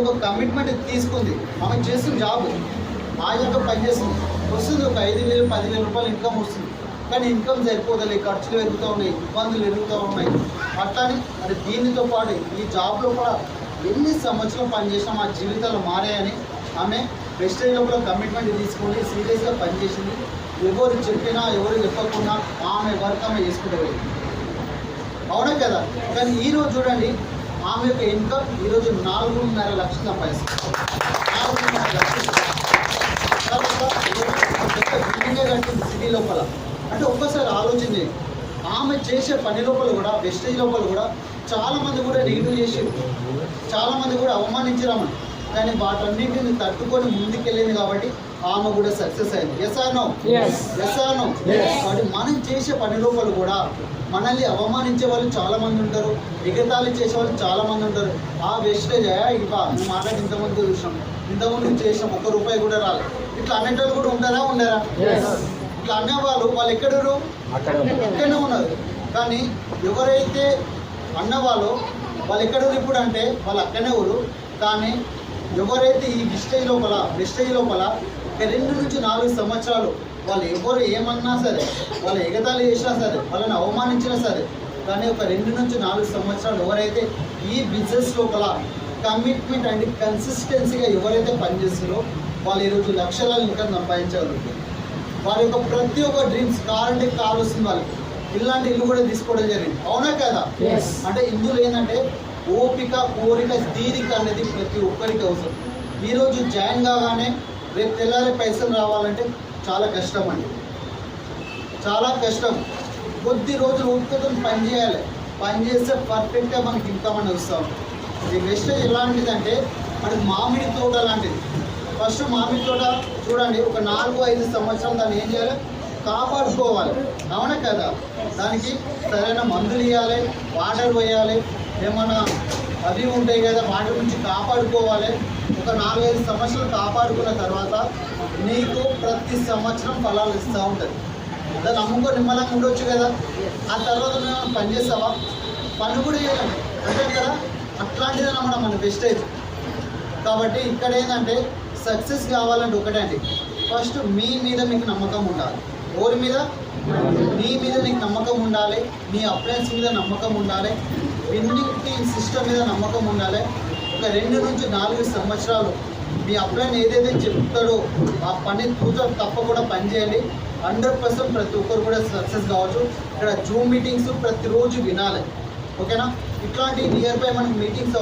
ఒక కమిట్మెంట్ తీసుకుంది, ఆమె చేసిన జాబ్ ఆయాగా పనిచేస్తుంది, వస్తుంది ఒక 5,000 10,000 రూపాయలు ఇన్కమ్ వస్తుంది. కానీ ఇన్కమ్ సరిపోదలే, ఖర్చులు పెరుగుతూ ఉన్నాయి, ఇబ్బందులు పెరుగుతూ ఉన్నాయి. అట్లానే మరి దీనితో పాటు ఈ జాబ్లో కూడా ఎన్ని సంవత్సరాలు పనిచేసినా మా జీవితాలు మారాయని ఆమె వెస్టేజ్ లోపల కమిట్మెంట్ తీసుకొని సీరియస్గా పనిచేసింది. ఎవరు చెప్పినా ఎవరు చెప్పకుండా ఆమె వర్క్ ఆమె చేసుకుంటూ పోయింది. అవునా కదా? కానీ ఈరోజు చూడండి, ఆమె యొక్క ఇన్కమ్ ఈరోజు 4.5 లక్షలు సంపాదిస్తుంది. 4.5 లక్షలు బిల్డింగే కట్టింది సిటీ లోపల. అంటే ఒక్కసారి ఆలోచించి ఆమె చేసే పని లోపల కూడా, వెస్టేజ్ లోపల కూడా చాలామంది కూడా నెగిటివ్ చేసారు, చాలామంది కూడా అవమానించారు. కానీ వాటన్నింటిని తట్టుకొని ముందుకెళ్ళింది కాబట్టి ఆమె కూడా సక్సెస్ అయింది. Yes or no? కాబట్టి మనం చేసే పని లోపల కూడా మనల్ని అవమానించే వాళ్ళు చాలామంది ఉంటారు, ఎగతాళి చేసే వాళ్ళు చాలామంది ఉంటారు. ఆ వెస్టేజ్ ఇవా నువ్వు మాట్లాడి ఇంతమంది చూసినాం, ఇంతమంది చేసినాం, ₹1 కూడా రాలేదు, ఇట్లా అనేటోళ్ళు కూడా ఉంటారా ఉండరా? ఇట్లా అనేవాళ్ళు వాళ్ళు ఎక్కడరు? అక్కడనే ఉన్నారు. కానీ ఎవరైతే అన్నవాళ్ళు వాళ్ళు ఎక్కడరు ఇప్పుడు అంటే వాళ్ళు అక్కడనే ఊరు. కానీ ఎవరైతే ఈ వెస్టేజ్ లోపల 2 నుంచి 4 సంవత్సరాలు వాళ్ళు ఎవరు ఏమన్నా సరే, వాళ్ళు ఎగతాళి చేసినా సరే, వాళ్ళని అవమానించినా సరే, కానీ ఒక 2 నుంచి 4 సంవత్సరాలు ఎవరైతే ఈ బిజినెస్ లోపల కమిట్మెంట్ అండ్ కన్సిస్టెన్సీగా ఎవరైతే పనిచేస్తారో వాళ్ళు ఈరోజు లక్షల ఇన్కమ్ సంపాదించగలుగుతారు. వారి యొక్క ప్రతి ఒక్క డ్రీమ్స్ కార్ అంటే కార్ వస్తుంది, వాళ్ళకి ఇలాంటి ఇల్లు కూడా తీసుకోవడం జరిగింది. అవునా కదా? అంటే ఇందులో ఏంటంటే ఓపిక, కోరిక, తీరిక అనేది ప్రతి ఒక్కరికి అవసరం. ఈరోజు జాయిన్ కాగానే రేపు తెల్లారే పైసలు రావాలంటే చాలా కష్టం అండి, చాలా కష్టం. కొద్ది రోజులు ఓపికతో పని చేయాలి, పని చేస్తే పర్ఫెక్ట్గా మనకి ఇన్కమ్ అనేది వస్తాం. ఈ వెస్టేజ్ ఎలాంటిదంటే మనకి మామిడి తోట లాంటిది. ఫస్ట్ మామిడి తోట చూడండి, ఒక 4-5 సంవత్సరాలు దాన్ని ఏం చేయాలి? కాపాడుకోవాలి. అవునా కదా? దానికి సరైన మందులు ఇవ్వాలి, వాటర్ పోయాలి, ఏమన్నా అవి ఉంటాయి కదా, వాటి నుంచి కాపాడుకోవాలి. ఒక 4-5 సంవత్సరాలు కాపాడుకున్న తర్వాత నీకు ప్రతి సంవత్సరం ఫలాలు ఇస్తూ ఉంటుంది. దాన్ని అమ్ముకో నిమ్మలంగా ఉండొచ్చు కదా. ఆ తర్వాత మేము పని చేస్తావా? పని కూడా చేయాలి అంటే కదా. అట్లాంటిదన్నమాట మన వెస్టేజ్. కాబట్టి ఇక్కడ ఏంటంటే సక్సెస్ కావాలంటే ఒకటే అండి, ఫస్ట్ మీ మీద మీకు నమ్మకం ఉండాలి. ఎవరి మీద? నీ మీద నీకు నమ్మకం ఉండాలి, నీ అప్లయన్స్ మీద నమ్మకం ఉండాలి, విన్నింగ్ సిస్టమ్ మీద నమ్మకం ఉండాలి. ఒక 2 నుంచి 4 సంవత్సరాలు మీ అప్లైన్ ఏదైతే చెప్తాడో ఆ పని తప్పకుండా పని చేయండి. 100% ప్రతి ఒక్కరు కూడా సక్సెస్ కావచ్చు. ఇక్కడ జూమ్ మీటింగ్స్ ప్రతిరోజు వినాలి, ఓకేనా? ఇట్లాంటి నియర్ బై మనకి మీటింగ్స్